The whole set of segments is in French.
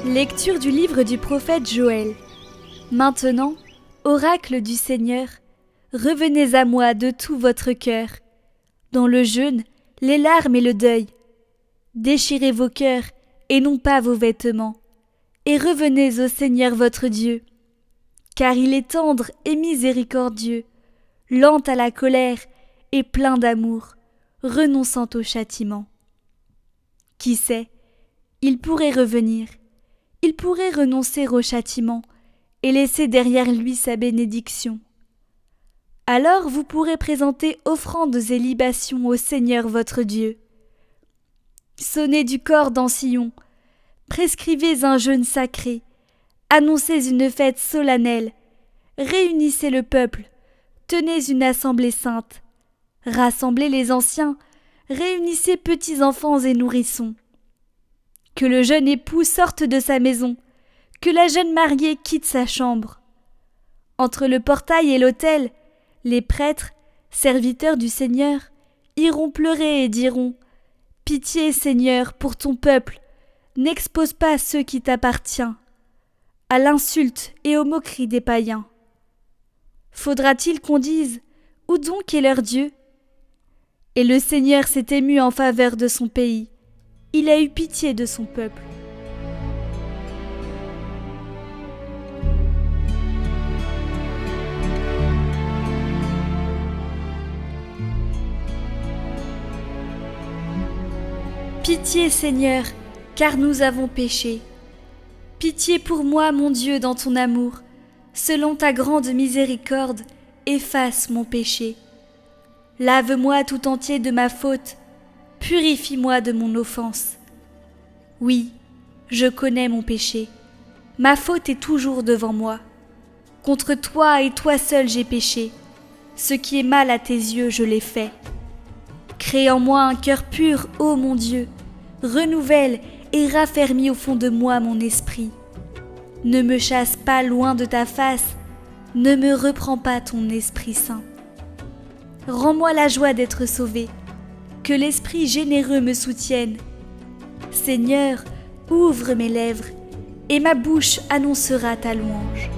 Lecture du livre du prophète Joël. Maintenant, oracle du Seigneur, revenez à moi de tout votre cœur, dans le jeûne, les larmes et le deuil. Déchirez vos cœurs et non pas vos vêtements, et revenez au Seigneur votre Dieu. Car il est tendre et miséricordieux, lent à la colère et plein d'amour, renonçant au châtiment. Qui sait, il pourrait revenir, il pourrait renoncer au châtiment et laisser derrière lui sa bénédiction. Alors vous pourrez présenter offrandes et libations au Seigneur votre Dieu. Sonnez du cor dans Sion, prescrivez un jeûne sacré, annoncez une fête solennelle, réunissez le peuple, tenez une assemblée sainte, rassemblez les anciens, réunissez petits enfants et nourrissons. Que le jeune époux sorte de sa maison, que la jeune mariée quitte sa chambre. Entre le portail et l'autel, les prêtres, serviteurs du Seigneur, iront pleurer et diront « Pitié, Seigneur, pour ton peuple, n'expose pas ceux qui t'appartiennent, à l'insulte et aux moqueries des païens. Faudra-t-il qu'on dise « Où donc est leur Dieu ?» Et le Seigneur s'est ému en faveur de son pays. Il a eu pitié de son peuple. Pitié, Seigneur, car nous avons péché. Pitié pour moi, mon Dieu, dans ton amour. Selon ta grande miséricorde, efface mon péché. Lave-moi tout entier de ma faute. Purifie-moi de mon offense. Oui, je connais mon péché. Ma faute est toujours devant moi. Contre toi et toi seul j'ai péché. Ce qui est mal à tes yeux, je l'ai fait. Crée en moi un cœur pur, ô mon Dieu. Renouvelle et raffermis au fond de moi mon esprit. Ne me chasse pas loin de ta face. Ne me reprends pas ton Esprit Saint. Rends-moi la joie d'être sauvé. Que l'Esprit généreux me soutienne. Seigneur, ouvre mes lèvres, et ma bouche annoncera ta louange.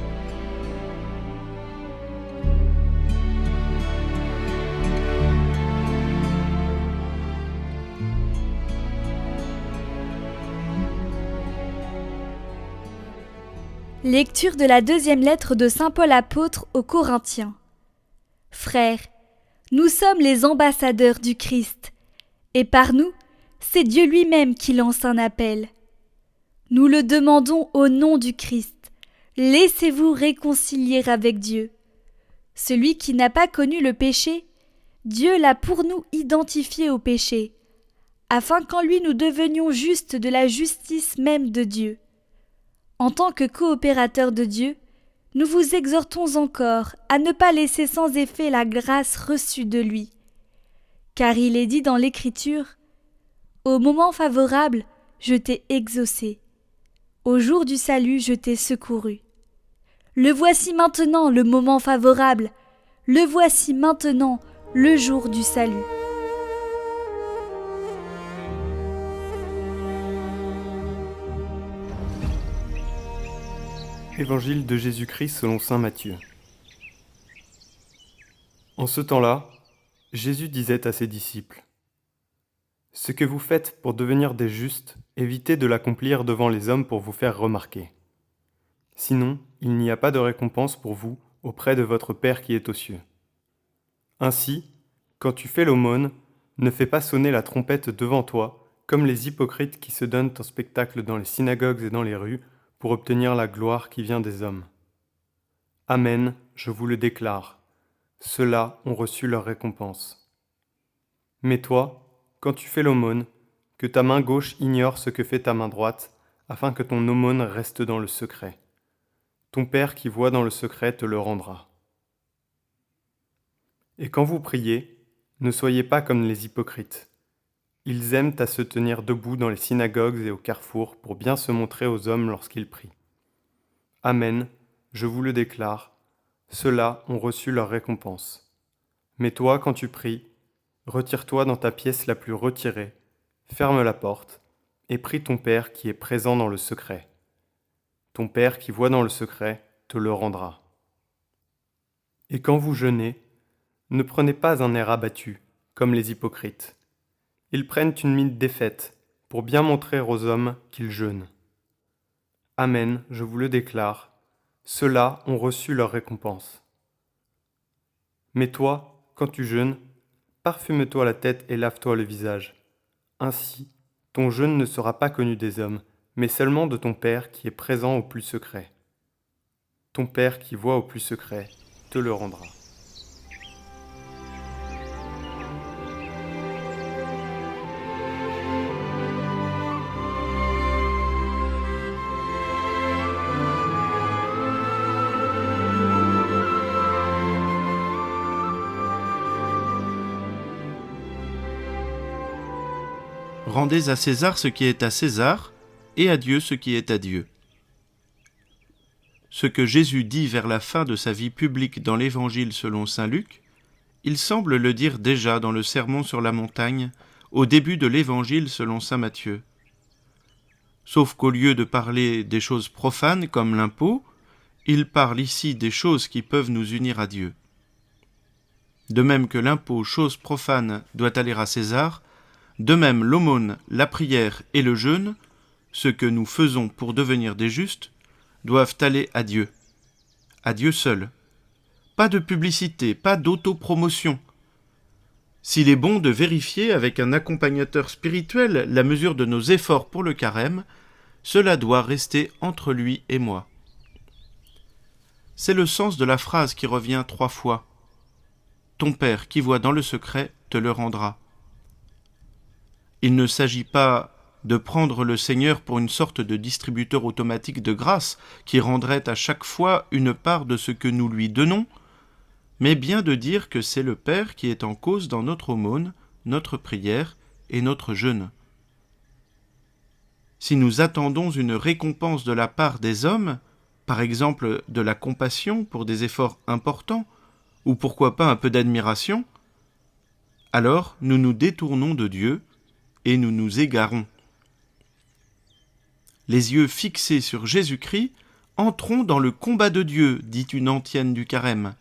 Lecture de la deuxième lettre de saint Paul apôtre aux Corinthiens. Frères, nous sommes les ambassadeurs du Christ, et par nous, c'est Dieu lui-même qui lance un appel. Nous le demandons au nom du Christ. Laissez-vous réconcilier avec Dieu. Celui qui n'a pas connu le péché, Dieu l'a pour nous identifié au péché, afin qu'en lui nous devenions justes de la justice même de Dieu. En tant que coopérateurs de Dieu, nous vous exhortons encore à ne pas laisser sans effet la grâce reçue de lui. Car il est dit dans l'Écriture, « Au moment favorable, je t'ai exaucé. Au jour du salut, je t'ai secouru. » Le voici maintenant le moment favorable, le voici maintenant le jour du salut. Évangile de Jésus-Christ selon saint Matthieu. En ce temps-là, Jésus disait à ses disciples : « Ce que vous faites pour devenir des justes, évitez de l'accomplir devant les hommes pour vous faire remarquer. Sinon, il n'y a pas de récompense pour vous auprès de votre Père qui est aux cieux. Ainsi, quand tu fais l'aumône, ne fais pas sonner la trompette devant toi, comme les hypocrites qui se donnent en spectacle dans les synagogues et dans les rues, pour obtenir la gloire qui vient des hommes. Amen, je vous le déclare, ceux-là ont reçu leur récompense. Mais toi, quand tu fais l'aumône, que ta main gauche ignore ce que fait ta main droite, afin que ton aumône reste dans le secret. Ton Père qui voit dans le secret te le rendra. Et quand vous priez, ne soyez pas comme les hypocrites. Ils aiment à se tenir debout dans les synagogues et au carrefour pour bien se montrer aux hommes lorsqu'ils prient. Amen, je vous le déclare, ceux-là ont reçu leur récompense. Mais toi, quand tu pries, retire-toi dans ta pièce la plus retirée, ferme la porte, et prie ton Père qui est présent dans le secret. ton Père qui voit dans le secret te le rendra. Et quand vous jeûnez, ne prenez pas un air abattu, comme les hypocrites. Ils prennent une mine défaite, pour bien montrer aux hommes qu'ils jeûnent. Amen, je vous le déclare, ceux-là ont reçu leur récompense. Mais toi, quand tu jeûnes, parfume-toi la tête et lave-toi le visage. Ainsi, ton jeûne ne sera pas connu des hommes, mais seulement de ton Père qui est présent au plus secret. Ton Père qui voit au plus secret te le rendra. Rendez à César ce qui est à César, et à Dieu ce qui est à Dieu. Ce que Jésus dit vers la fin de sa vie publique dans l'Évangile selon saint Luc, il semble le dire déjà dans le Sermon sur la montagne, au début de l'Évangile selon saint Matthieu. Sauf qu'au lieu de parler des choses profanes comme l'impôt, il parle ici des choses qui peuvent nous unir à Dieu. De même que l'impôt, chose profane, doit aller à César, de même l'aumône, la prière et le jeûne, ce que nous faisons pour devenir des justes, doivent aller à Dieu seul. Pas de publicité, pas d'autopromotion. S'il est bon de vérifier avec un accompagnateur spirituel la mesure de nos efforts pour le carême, cela doit rester entre lui et moi. C'est le sens de la phrase qui revient 3 fois. Ton Père qui voit dans le secret te le rendra. Il ne s'agit pas de prendre le Seigneur pour une sorte de distributeur automatique de grâce qui rendrait à chaque fois une part de ce que nous lui donnons, mais bien de dire que c'est le Père qui est en cause dans notre aumône, notre prière et notre jeûne. Si nous attendons une récompense de la part des hommes, par exemple de la compassion pour des efforts importants, ou pourquoi pas un peu d'admiration, alors nous nous détournons de Dieu et nous nous égarons. Les yeux fixés sur Jésus-Christ, entrons dans le combat de Dieu, dit une antienne du carême.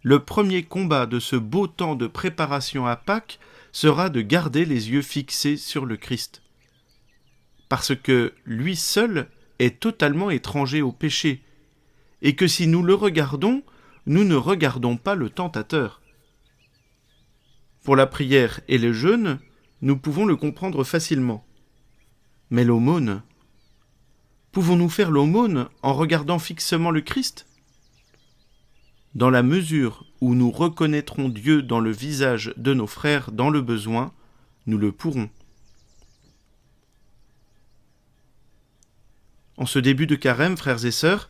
Le premier combat de ce beau temps de préparation à Pâques sera de garder les yeux fixés sur le Christ. Parce que lui seul est totalement étranger au péché, et que si nous le regardons, nous ne regardons pas le tentateur. Pour la prière et le jeûne, nous pouvons le comprendre facilement. Mais l'aumône, pouvons-nous faire l'aumône en regardant fixement le Christ ? Dans la mesure où nous reconnaîtrons Dieu dans le visage de nos frères dans le besoin, nous le pourrons. En ce début de carême, frères et sœurs,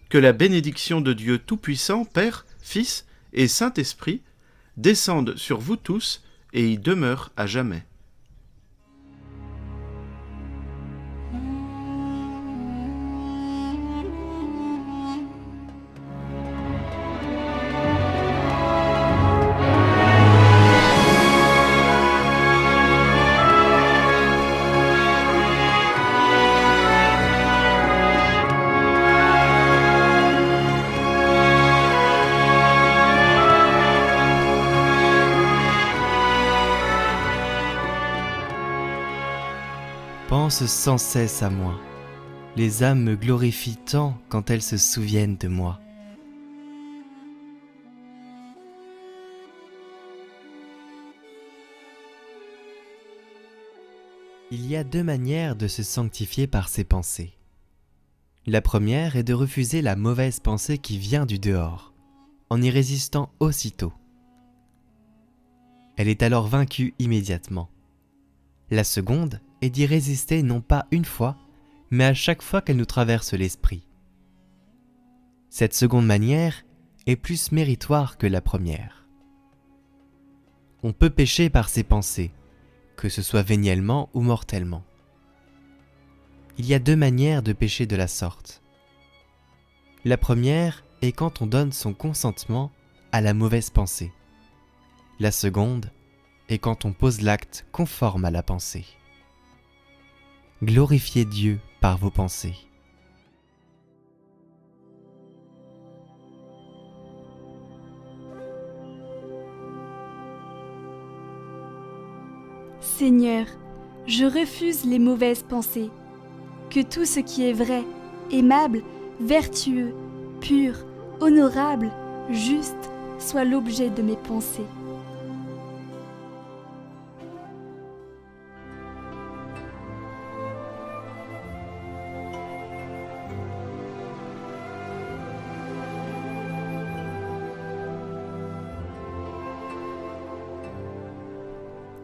que la bénédiction de Dieu Tout-Puissant, Père, Fils et Saint-Esprit descende sur vous tous et y demeure à jamais. Pense sans cesse à moi. Les âmes me glorifient tant quand elles se souviennent de moi. Il y a 2 manières de se sanctifier par ses pensées. La première est de refuser la mauvaise pensée qui vient du dehors, en y résistant aussitôt. Elle est alors vaincue immédiatement. La seconde est d'y résister non pas une fois, mais à chaque fois qu'elle nous traverse l'esprit. Cette seconde manière est plus méritoire que la première. On peut pécher par ses pensées, que ce soit véniellement ou mortellement. Il y a 2 manières de pécher de la sorte. La première est quand on donne son consentement à la mauvaise pensée. La seconde est quand on pose l'acte conforme à la pensée. Glorifiez Dieu par vos pensées. Seigneur, je refuse les mauvaises pensées. Que tout ce qui est vrai, aimable, vertueux, pur, honorable, juste, soit l'objet de mes pensées.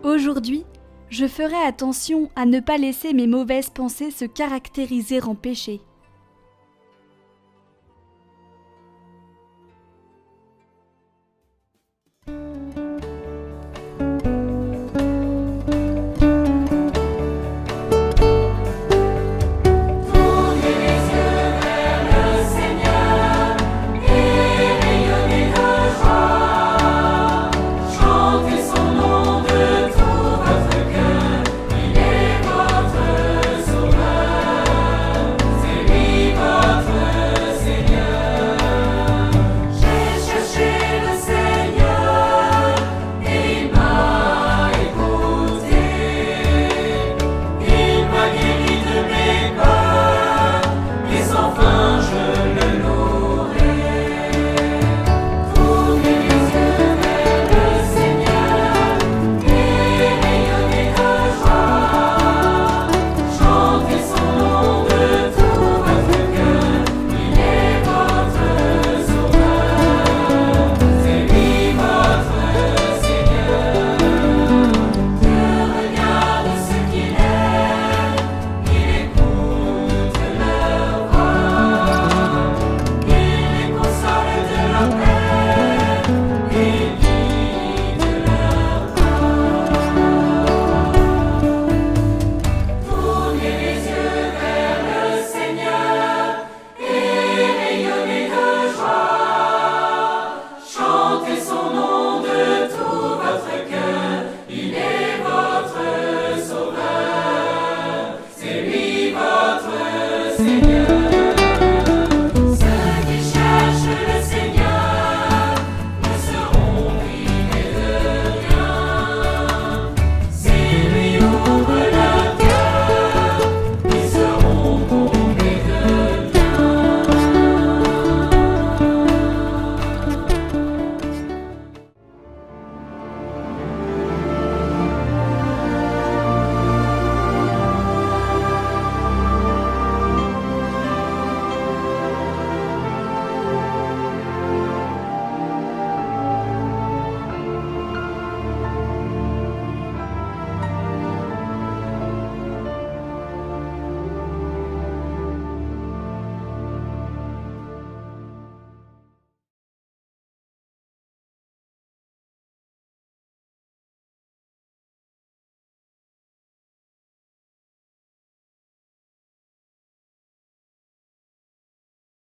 Aujourd'hui, je ferai attention à ne pas laisser mes mauvaises pensées se caractériser en péché.